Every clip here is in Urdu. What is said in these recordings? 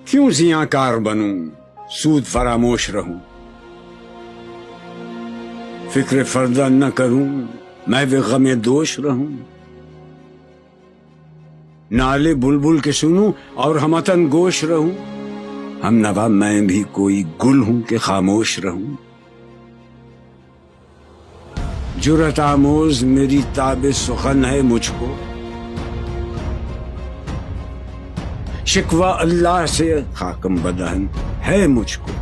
کیوں زیاں کار بنوں سود فراموش رہوں، فکر فردہ نہ کروں میں بھی غم دوش رہوں، نالے بلبل کے سنوں اور ہمتن گوش رہوں، ہم نوا میں بھی کوئی گل ہوں کہ خاموش رہوں، جرأت آموز میری تاب سخن ہے مجھ کو، شکوہ اللہ سے خاکم بدہن ہے مجھ کو،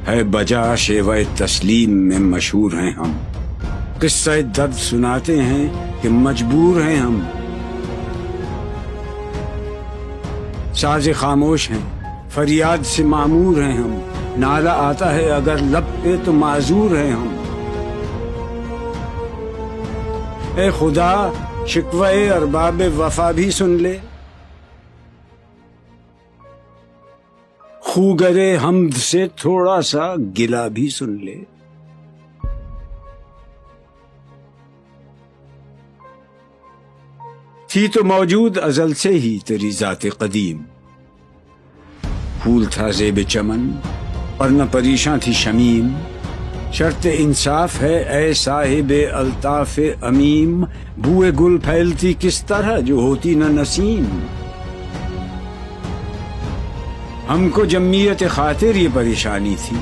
ہے بجا شیوہ تسلیم میں مشہور ہیں ہم، قصہ درد سناتے ہیں کہ مجبور ہیں ہم، ساز خاموش ہیں فریاد سے معمور ہیں ہم، نالہ آتا ہے اگر لب پہ تو معذور ہیں ہم، اے خدا شکوہ ارباب وفا بھی سن لے، خوگرے حمد سے تھوڑا سا گلہ بھی سن لے، تھی تو موجود ازل سے ہی تیری ذات قدیم، پھول تھا زیب چمن اور نہ پریشاں تھی شمیم، شرط انصاف ہے اے صاحب الطاف امیم، بوئے گل پھیلتی کس طرح جو ہوتی نہ نسیم، ہم کو جمعیت خاطر یہ پریشانی تھی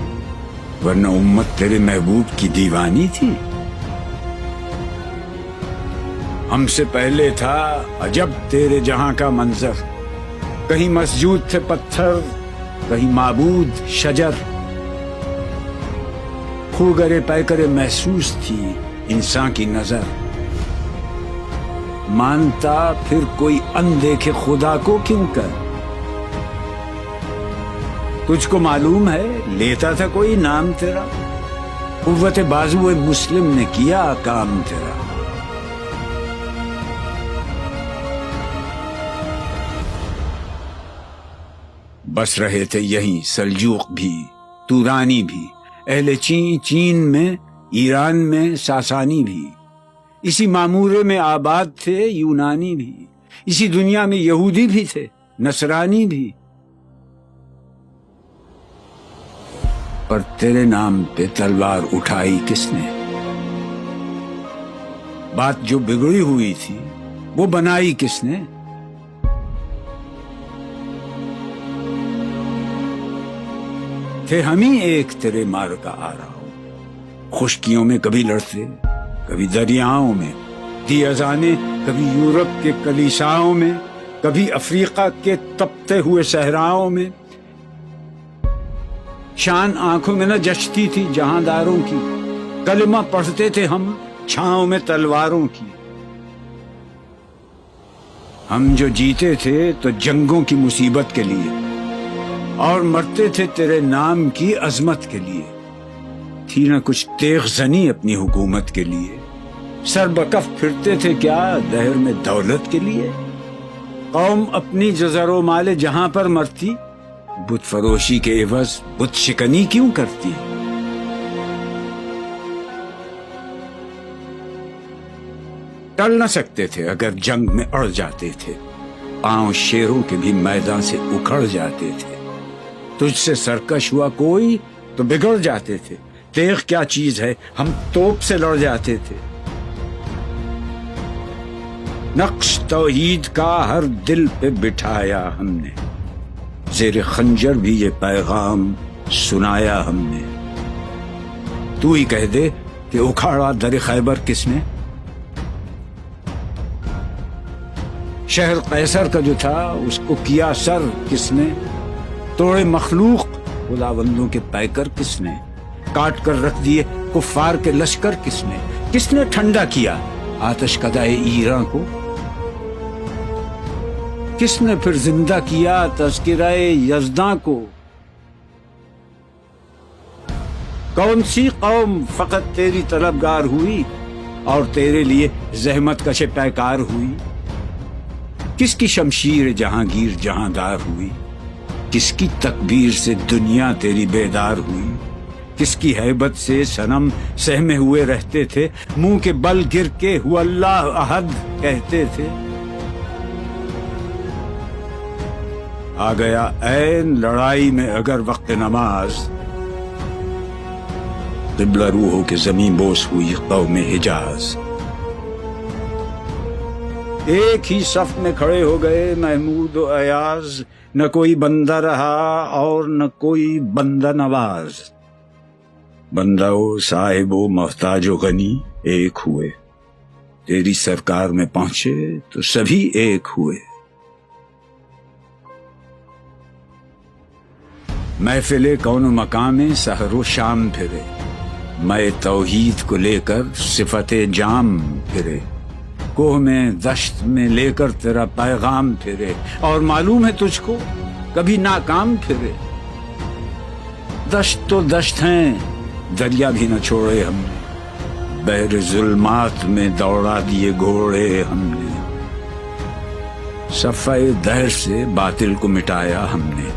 ورنہ امت تیرے محبوب کی دیوانی تھی، ہم سے پہلے تھا عجب تیرے جہاں کا منظر، کہیں مسجود تھے پتھر کہیں معبود شجر، خوگرے پیکرے محسوس تھی انسان کی نظر، مانتا پھر کوئی اندیکھے خدا کو کیوں کر، تجھ کو معلوم ہے لیتا تھا کوئی نام تیرا، قوت بازو مسلم نے کیا کام تیرا، بس رہے تھے یہیں سلجوق بھی تورانی بھی، اہل چین میں ایران میں ساسانی بھی، اسی معمورے میں آباد تھے یونانی بھی، اسی دنیا میں یہودی بھی تھے نصرانی بھی، پر تیرے نام پہ تلوار اٹھائی کس نے، بات جو بگڑی ہوئی تھی وہ بنائی کس نے، تھے ہم ہی ایک تیرے مار کا آ رہا ہو، خشکیوں میں کبھی لڑتے کبھی دریاؤں میں، دی اذانیں کبھی یورپ کے کلیساؤں میں، کبھی افریقہ کے تپتے ہوئے صحراؤں میں، شان آنکھوں میں نہ جچتی تھی جہانداروں کی، کلمہ پڑھتے تھے ہم چھاؤں میں تلواروں کی، ہم جو جیتے تھے تو جنگوں کی مصیبت کے لیے اور مرتے تھے تیرے نام کی عظمت کے لیے، تھی نہ کچھ تیغ زنی اپنی حکومت کے لیے، سر بکف پھرتے تھے کیا دہر میں دولت کے لیے، قوم اپنی جزر و مال جہاں پر مرتی، بت فروشی کے عوض بت شکنی کیوں کرتی، ٹل نہ سکتے تھے اگر جنگ میں اڑ جاتے تھے، پاؤں شیروں کے بھی میدان سے اکھڑ جاتے تھے، تجھ سے سرکش ہوا کوئی تو بگڑ جاتے تھے، تیغ کیا چیز ہے ہم توپ سے لڑ جاتے تھے، نقش توحید کا ہر دل پہ بٹھایا ہم نے، زیر خنجر بھی یہ پیغام سنایا ہم نے، تو ہی کہہ دے کہ اکھاڑا در خیبر کس نے، شہر قیصر کا جو تھا اس کو کیا سر کس نے، توڑے مخلوق خداوندوں کے پیکر کس نے، کاٹ کر رکھ دیے کفار کے لشکر کس نے ٹھنڈا کیا آتش کدائے ایراں کو، کس نے پھر زندہ کیا تذکرہ یزداں کو، کون سی قوم فقط تیری طلبگار ہوئی اور تیرے لیے زحمت کش پیکار ہوئی، کس کی شمشیر جہانگیر جہاندار ہوئی، کس کی تکبیر سے دنیا تیری بیدار ہوئی، کس کی ہیبت سے صنم سہمے ہوئے رہتے تھے، منہ کے بل گر کے ہو اللہ احد کہتے تھے، آ گیا عین لڑائی میں اگر وقت نماز، قبلہ رو ہو کے زمین بوس ہوئی قوم حجاز۔ ایک ہی صف میں کھڑے ہو گئے محمود و ایاز، نہ کوئی بندہ رہا اور نہ کوئی بندہ نواز۔ بندہ و صاحب و محتاج و غنی ایک ہوئے، تیری سرکار میں پہنچے تو سبھی ایک ہوئے۔ محفل کون و مقام میں سحر و شام پھرے، میں توحید کو لے کر صفت جام پھرے، کوہ میں دشت میں لے کر تیرا پیغام پھرے، اور معلوم ہے تجھ کو کبھی ناکام پھرے۔ دشت تو دشت ہیں، دریا بھی نہ چھوڑے ہم نے، بحر ظلمات میں دوڑا دیے گھوڑے ہم نے، صفحہ دہر سے باطل کو مٹایا ہم نے،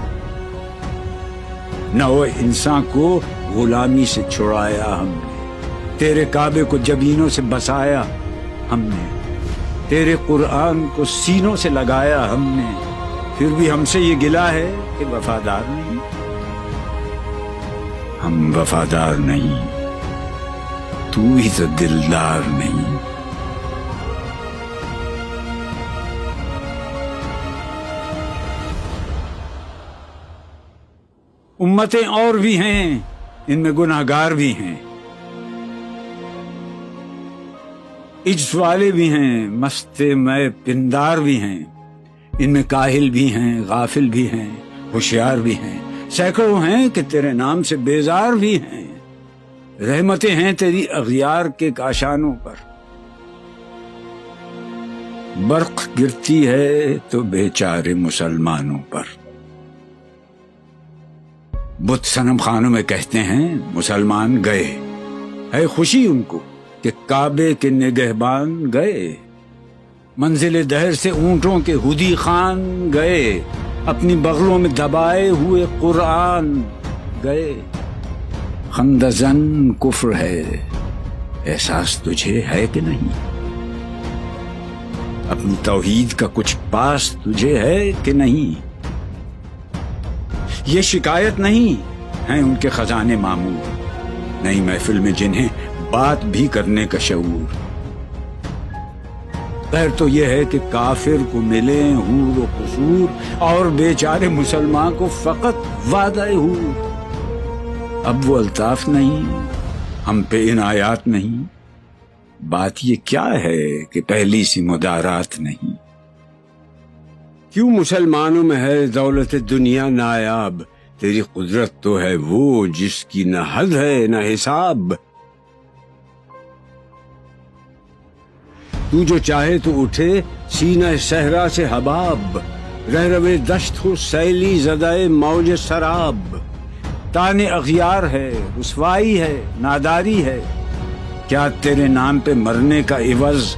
نو انسان کو غلامی سے چھڑایا ہم نے، تیرے کعبے کو جبینوں سے بسایا ہم نے، تیرے قرآن کو سینوں سے لگایا ہم نے، پھر بھی ہم سے یہ گلہ ہے کہ وفادار نہیں۔ ہم وفادار نہیں، تو ہی تو دلدار نہیں۔ امتیں اور بھی ہیں، ان میں گناہگار بھی ہیں، عجز والے بھی ہیں، مست میں پندار بھی ہیں، ان میں کاہل بھی ہیں، غافل بھی ہیں، ہوشیار بھی ہیں، سینکڑوں ہیں کہ تیرے نام سے بیزار بھی ہیں۔ رحمتیں ہیں تیری اغیار کے کاشانوں پر، برق گرتی ہے تو بیچارے مسلمانوں پر۔ بت صنم خانوں میں کہتے ہیں مسلمان گئے، ہے خوشی ان کو کہ کعبے کے نگہبان گئے، منزل دہر سے اونٹوں کے ہدی خان گئے، اپنی بغلوں میں دبائے ہوئے قرآن گئے۔ خندزن کفر ہے، احساس تجھے ہے کہ نہیں؟ اپنی توحید کا کچھ پاس تجھے ہے کہ نہیں؟ یہ شکایت نہیں ہیں ان کے خزانے معمور، نئی محفل میں جنہیں بات بھی کرنے کا شعور۔ خیر تو یہ ہے کہ کافر کو ملے حور و قصور، اور بیچارے مسلمان کو فقط وعدہ حور۔ اب وہ الطاف نہیں، ہم پہ عنایات نہیں، بات یہ کیا ہے کہ پہلی سی مدارات نہیں۔ کیوں مسلمانوں میں ہے دولت دنیا نایاب، تیری قدرت تو ہے وہ جس کی نہ حد ہے نہ حساب۔ تو جو چاہے تو اٹھے سینہ صحرا سے حباب، رہ روے دشت ہو سیلی زدائے موج سراب۔ تان اغیار ہے، رسوائی ہے، ناداری ہے، کیا تیرے نام پہ مرنے کا عوض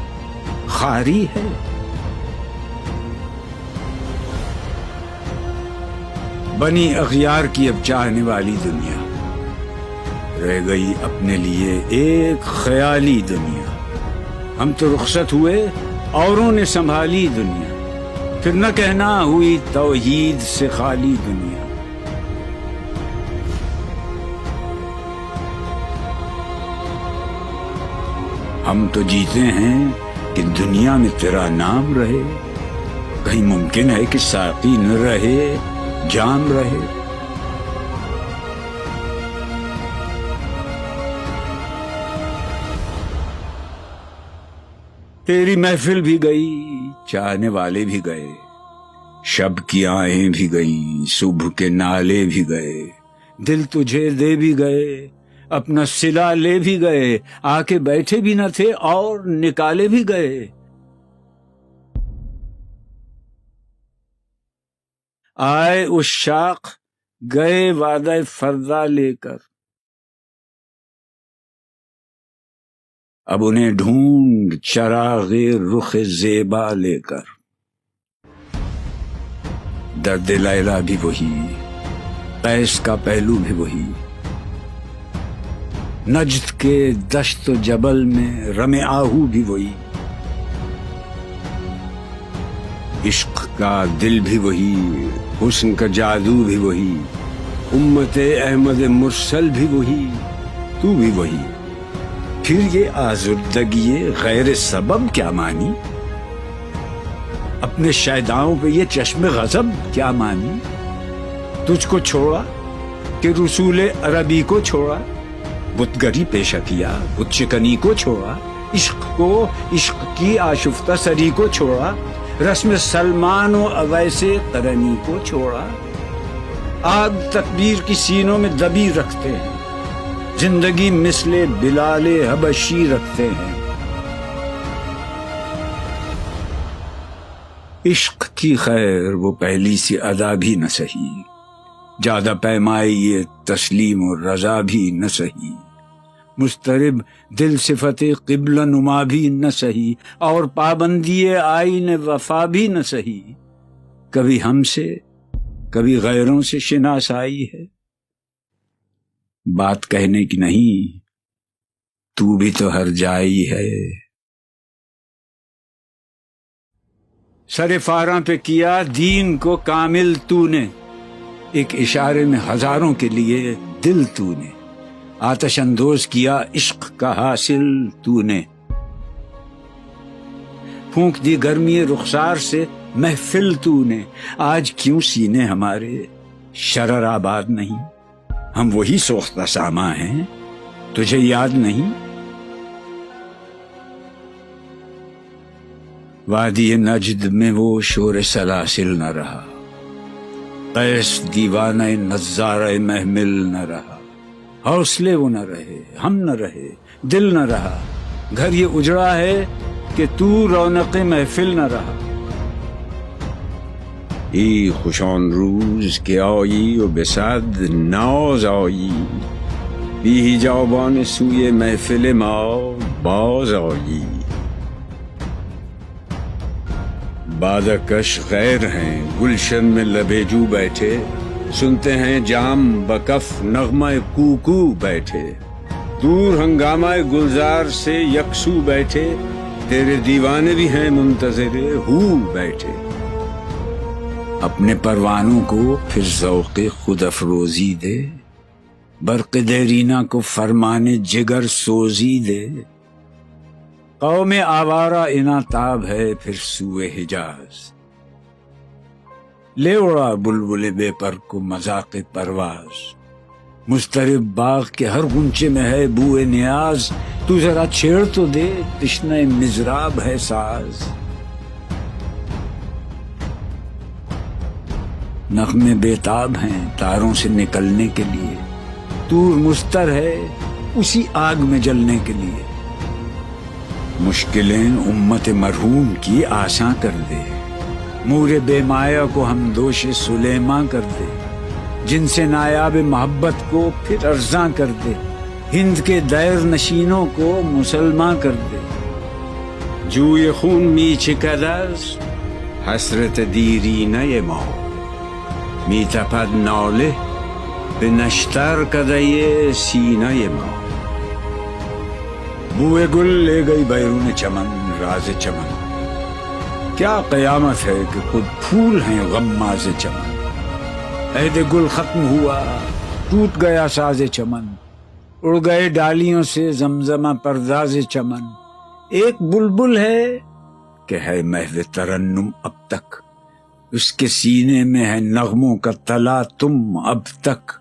خاری ہے؟ بنی اغیار کی اب چاہنے والی دنیا، رہ گئی اپنے لیے ایک خیالی دنیا۔ ہم تو رخصت ہوئے، اوروں نے سنبھالی دنیا، پھر نہ کہنا ہوئی توحید سے خالی دنیا۔ ہم تو جیتے ہیں کہ دنیا میں تیرا نام رہے، کہیں ممکن ہے کہ ساقی نہ رہے جام رہے۔ تیری محفل بھی گئی، چاہنے والے بھی گئے، شب کی آہیں بھی گئیں، صبح کے نالے بھی گئے، دل تجھے دے بھی گئے، اپنا صلہ لے بھی گئے، آ کے بیٹھے بھی نہ تھے اور نکالے بھی گئے۔ آئے عشاق گئے وعدہ فردا لے کر، اب انہیں ڈھونڈ چراغ رخ زیبا لے کر۔ درد لیلا بھی وہی، قیس کا پہلو بھی وہی، نجد کے دشت و جبل میں رم آہو بھی وہی، عشق کا دل بھی وہی، حسن کا جادو بھی وہی، امت احمد مرسل بھی وہی، تو بھی وہی، پھر یہ آزردگی غیر سبب کیا مانی؟ اپنے شیداؤں پہ یہ چشم غضب کیا مانی؟ تجھ کو چھوڑا کہ رسول عربی کو چھوڑا، بت گری پیشہ کیا، بت شکنی کو چھوڑا، عشق کو، عشق کی آشفتہ سری کو چھوڑا، رسم سلمان و اویس قرنی کو چھوڑا، آگ تکبیر کی سینوں میں دبی رکھتے ہیں، زندگی مثل بلال حبشی رکھتے ہیں۔ عشق کی خیر وہ پہلی سی ادا بھی نہ سہی، زیادہ پیمائی یہ تسلیم و رضا بھی نہ سہی، مضطرب دل صفت قبلہ نما بھی نہ سہی، اور پابندی آئین وفا بھی نہ سہی، کبھی ہم سے کبھی غیروں سے شناسائی ہے، بات کہنے کی نہیں، تو بھی تو ہر جائی ہے۔ سر فاراں پہ کیا دین کو کامل تو نے، ایک اشارے میں ہزاروں کے لیے دل تو نے، آتش اندوز کیا عشق کا حاصل تو نے، پھونک دی گرمی رخسار سے محفل تو نے، آج کیوں سینے ہمارے شرر آباد نہیں؟ ہم وہی سوختہ ساما ہیں، تجھے یاد نہیں؟ وادی نجد میں وہ شور سلاسل نہ رہا، قیس دیوانہ نظارہ محمل نہ رہا، حوصلے وہ نہ رہے، ہم نہ رہے، دل نہ رہا، گھر یہ اجڑا ہے کہ تو رونق محفل نہ رہا۔ ای خوشان روز کہ آیی و بصد ناز آیی، بی حجابان سوی محفل ما باز آیی، بادکش غیر ہیں گلشن میں لبیجو بیٹھے، سنتے ہیں جام بکف نغمہ کوکو بیٹھے، دور ہنگامہ گلزار سے یکسو بیٹھے، تیرے دیوانے بھی ہیں منتظر ہو بیٹھے، اپنے پروانوں کو پھر ذوق خود افروزی دے، برق دیرینہ کو فرمان جگر سوزی دے، قوم آوارہ اناتاب ہے پھر سوئے حجاز، لے اڑا بلبل بے پر کو مذاق پرواز، مضطرب باغ کے ہر غنچے میں ہے بوئے نیاز، تو ذرا چھیڑ تو دے تشنہ مضراب ہے ساز، نغمے بےتاب ہیں تاروں سے نکلنے کے لیے، طور مستر ہے اسی آگ میں جلنے کے لیے، مشکلیں امت مرحوم کی آساں کر دے، مور بے مایا کو ہم دوش سلیماں کر دے، جن سے نایاب محبت کو پھر ارزاں کر دے، ہند کے دیر نشینوں کو مسلمان کر دے، جوئے خون می چکدز حسرت دیرینہ ما، می تپد ناله به نشتر کدے سینہ ما، بوئے گل لے گئی بیرون چمن راز چمن، کیا قیامت ہے کہ خود پھول ہیں غماز چمن، عہد گل ختم ہوا ٹوٹ گیا ساز چمن، اڑ گئے ڈالیوں سے زمزمہ پرداز چمن، ایک بلبل ہے کہ ہے محو ترنم اب تک، اس کے سینے میں ہے نغموں کا تلا تم اب تک،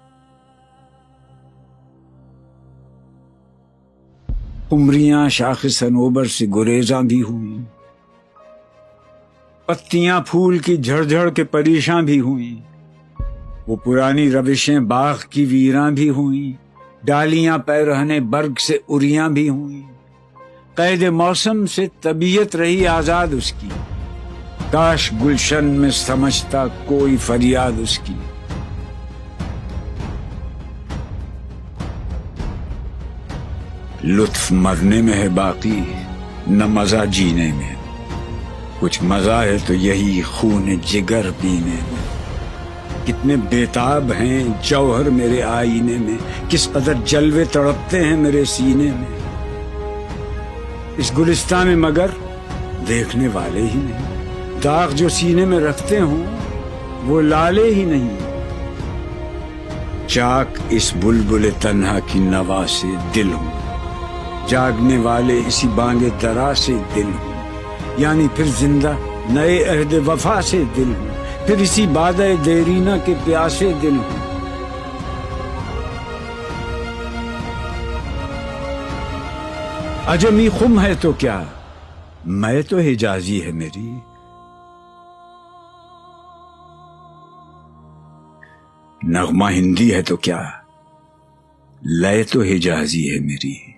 قمریاں شاخ صنوبر سے گریزاں بھی ہوئیں، پتیاں پھول کی جھڑ جھڑ کے پریشاں بھی ہوئیں، وہ پرانی روشیں باغ کی ویراں بھی ہوئیں، ڈالیاں پیرہنے برگ سے اریاں بھی ہوئیں، قید موسم سے طبیعت رہی آزاد اس کی، کاش گلشن میں سمجھتا کوئی فریاد اس کی، لطف مرنے میں ہے باقی نہ مزہ جینے میں، کچھ مزہ ہے تو یہی خون جگر پینے میں، کتنے بیتاب ہیں جوہر میرے آئینے میں، کس قدر جلوے تڑپتے ہیں میرے سینے میں، اس گلستان میں مگر دیکھنے والے ہی نہیں، داغ جو سینے میں رکھتے ہوں وہ لالے ہی نہیں. چاک اس بلبل تنہا کی نوا سے دل ہوں، جاگنے والے اسی بانگ درا سے دل ہوں، یعنی پھر زندہ نئے عہد وفا سے دل ہوں، پھر اسی بادۂ دیرینہ کے پیاسے دل ہوں. عجمی خم ہے تو کیا، میں تو حجازی ہے میری. نغمہ ہندی ہے تو کیا، لے تو حجازی ہے میری.